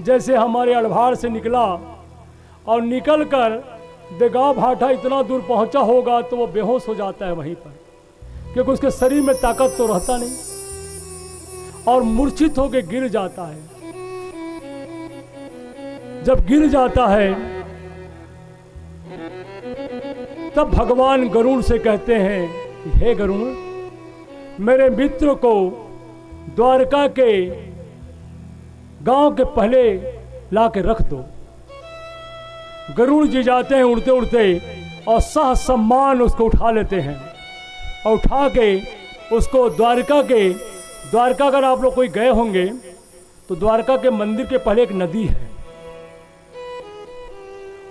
जैसे हमारे अड़भार से निकला और निकलकर देगाव भाटा इतना दूर पहुंचा होगा तो वो बेहोश हो जाता है वहीं पर, क्योंकि उसके शरीर में ताकत तो रहता नहीं और मूर्छित होकर गिर जाता है। जब गिर जाता है तब भगवान गरुड़ से कहते हैं, हे गरुड़, मेरे मित्र को द्वारका के गांव के पहले ला के रख दो। गरुड़ जी जाते हैं उड़ते उड़ते और सह सम्मान उसको उठा लेते हैं और उठा के उसको द्वारका अगर आप लोग कोई गए होंगे तो द्वारका के मंदिर के पहले एक नदी है,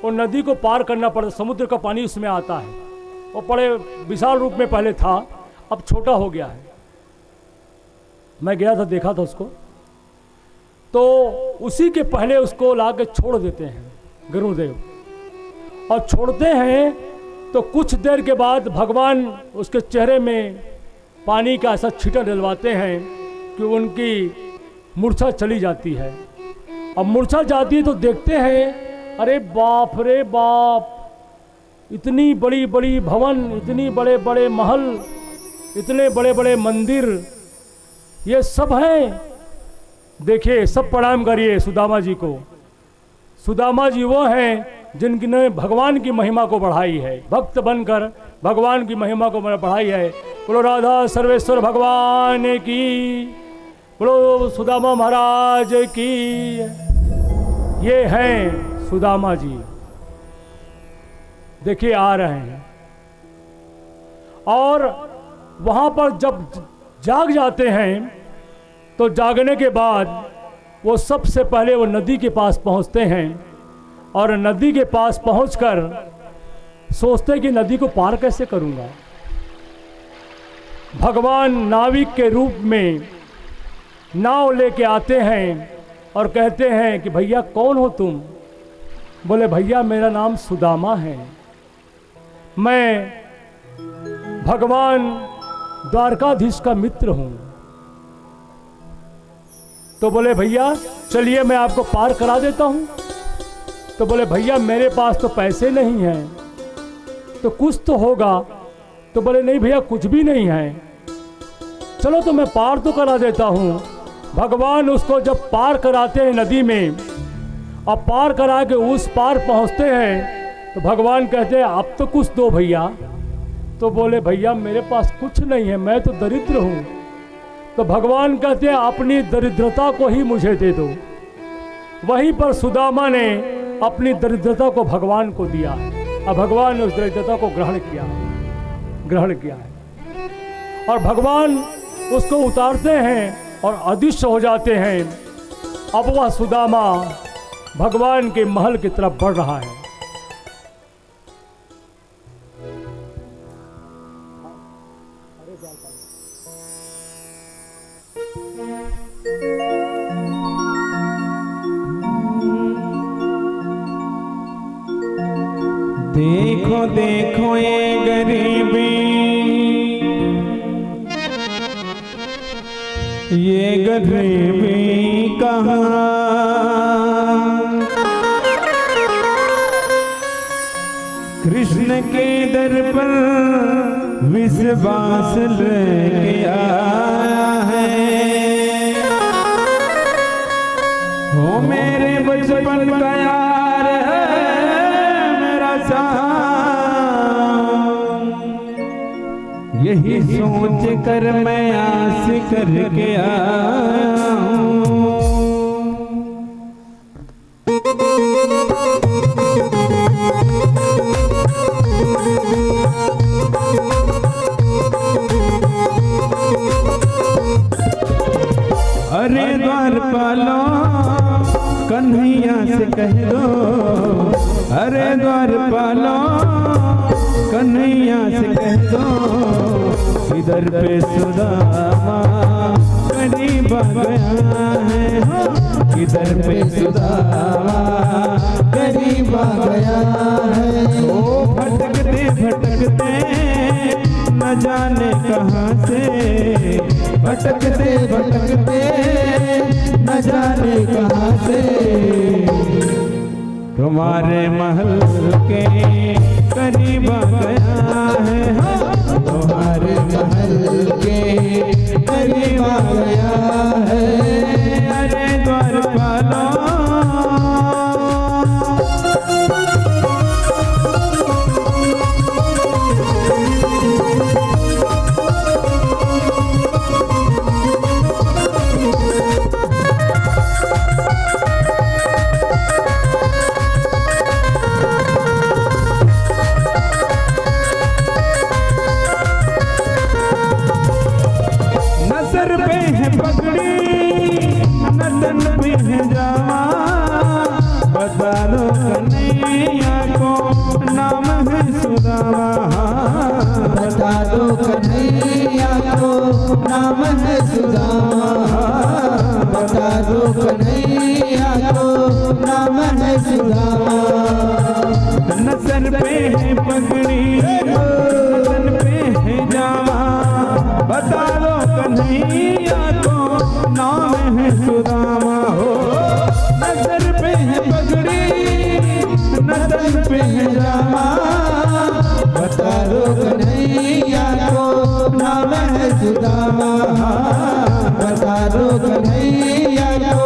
और नदी को पार करना पड़ता, समुद्र का पानी उसमें आता है। वो बड़े विशाल रूप में पहले था, अब छोटा हो गया है। मैं गया था, देखा था उसको। तो उसी के पहले उसको ला के छोड़ देते हैं गरुड़देव, और छोड़ते हैं तो कुछ देर के बाद भगवान उसके चेहरे में पानी का ऐसा छींटा डलवाते हैं कि उनकी मूर्छा चली जाती है। अब मूर्छा जाती है तो देखते हैं, अरे बाप रे बाप, इतनी बड़ी बड़ी भवन, इतनी बड़े बड़े महल, इतने बड़े बड़े मंदिर, ये सब हैं। देखिए, सब प्रणाम करिए सुदामा जी को। सुदामा जी वो हैं जिनने भगवान की महिमा को बढ़ाई है, भक्त बनकर भगवान की महिमा को बढ़ाई है। बोलो राधा सर्वेश्वर भगवान की, बोलो सुदामा महाराज की। ये हैं सुदामा जी, देखिए आ रहे हैं। और वहां पर जब जाग जाते हैं तो जागने के बाद वो सबसे पहले वो नदी के पास पहुंचते हैं, और नदी के पास पहुंचकर सोचते कि नदी को पार कैसे करूंगा। भगवान नाविक के रूप में नाव लेके आते हैं और कहते हैं कि भैया कौन हो तुम? बोले भैया मेरा नाम सुदामा है, मैं भगवान द्वारकाधीश का मित्र हूं। तो बोले भैया चलिए मैं आपको पार करा देता हूं। तो बोले भैया मेरे पास तो पैसे नहीं हैं, तो कुछ तो होगा। तो बोले नहीं भैया कुछ भी नहीं है, चलो तो मैं पार तो करा देता हूं। भगवान उसको जब पार कराते हैं नदी में, और पार करा के उस पार पहुंचते हैं, तो भगवान कहते हैं अब तो कुछ दो भैया। तो बोले भैया मेरे पास कुछ नहीं है, मैं तो दरिद्र हूं। तो भगवान कहते हैं अपनी दरिद्रता को ही मुझे दे दो। वहीं पर सुदामा ने अपनी दरिद्रता को भगवान को दिया, और भगवान ने उस दरिद्रता को ग्रहण किया है। और भगवान उसको उतारते हैं और अदृश्य हो जाते हैं। अब वह सुदामा भगवान के महल की तरफ बढ़ रहा है। देखो देखो ये गरीबी, ये गरीबी कहाँ, कृष्ण के दर पर विश्वास लेके आया है। हो मेरे बचपन का यार है मेरा साथ, यही सोच कर मैं आस करके आया हूँ। अरे द्वारपालो कन्हैया से कह दो, अरे द्वारपालो कन्हैया से कह दो, इधर पे सुदामा करीब आ गया है, इधर पे सुदामा करीब आ गया है। ओ भटकते भटकते न जाने कहाँ से भटकते भटकते न जाने कहाँ से तुम्हारे महल के करीब आ गया है। हाँ, तुम्हारे महल के करीब आ गया है। अरे द्वारपालो बता दो कन्हैया को नाम है सुदामा। बता दो कन्हैया को नाम है सुदामा। बता दो कन्हैया को नाम है सुदामा। न सर पे है पगड़ी बदन पे है जामा। बता दो कन्हैया को नाम है सुदामा। हो नजर पे है पगड़ी नजर पे है जामा। बता दो कन्हैया को नाम है सुदामा। बता दो कन्हैया को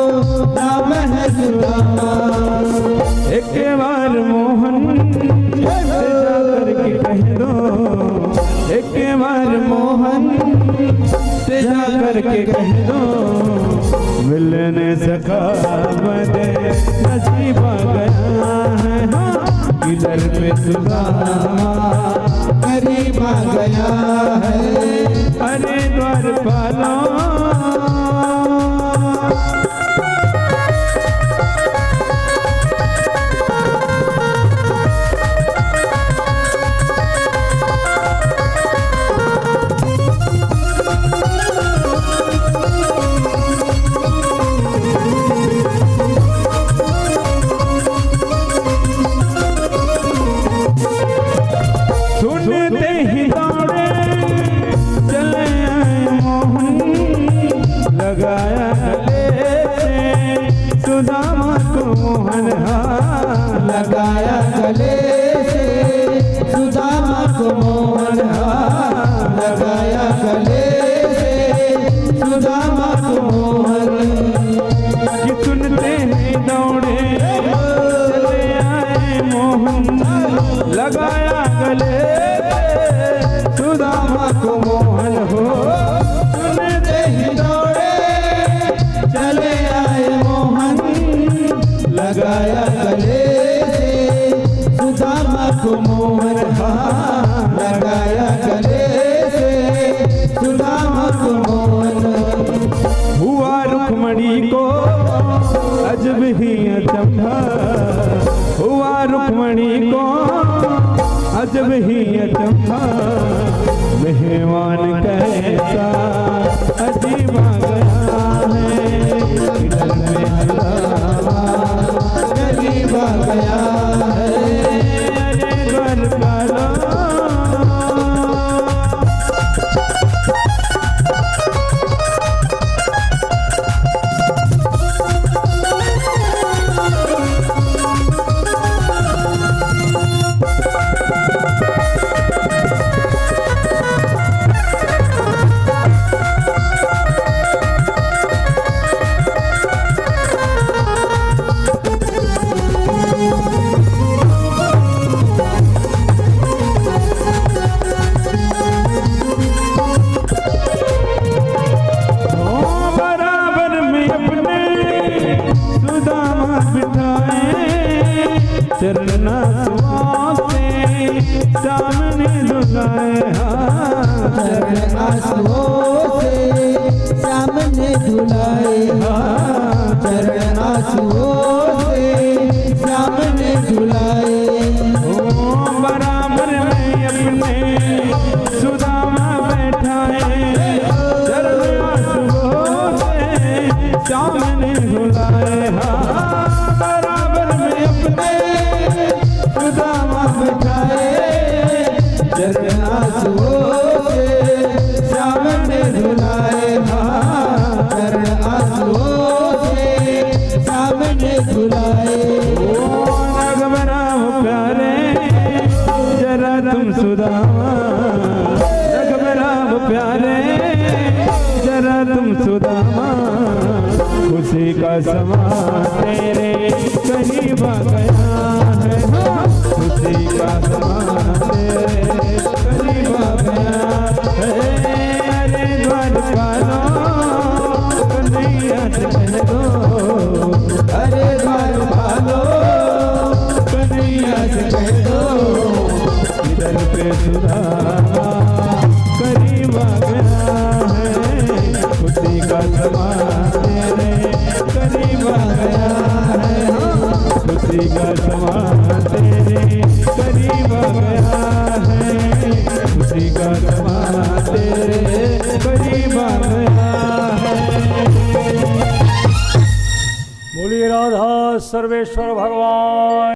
नाम है सुदामा। एक बार मोहन से जाकर के कह दो। एक बार मोहन से जाकर के कह दो। मिलने सका बदे नसीब आ गया है। किधर पे सुदामा करीब आ गया है। अरे द्वारपालो सुनते ही दौड़े चले आए मोहन। लगाया गले से सुदामा को मोहन। लगाया गले से सुदामा को मोहन। लगाया गले से सुदामा को मोहन। कि सुनते ही दौड़े चले आए मोहन। लगाया गले सुदामा को मोहन। हो सुनते ही दौड़े चले आए मोहन। लगाया गले से सुदामा को मोहन। लगाया गले से सुदामा को मोहन। हुआ रुक्मणी को अजब ही अचंभा। हुआ रुक्मणी को अजब ही अचंभा। मेहमान कैसा अजीब आ गया है। दिल में सुदामा करीब आ गया है। अरे द्वारपालो चरना से सामने धुलाए। चरण आंसुओं से सामने धुलाए। चरण आंसुओं से सामने धुलाए। बराबर में अपने सुदामा बैठा है। चरण आंसुओं से सामने धुलाए। बराबर में अपने सुदामा बैठाए। चरण आंसुओं से सुदामा जग में राम प्यारे जरा तुम सुदामा खुशी का समा तेरे करीब आ गया है खुशी का समा तेरे करीब आ गया है अरे द्वारपालो कन्हैया से कह दो अरे द्वारपालो कन्हैया से कह दो इधर पे सुदामा करीब आ गया है खुशी का समा तेरे करीब आ गया है खुशी का समा तेरे करीब आ गया है खुशी का समा तेरे करीब आ गया है। बोलिए राधा सर्वेश्वर भगवान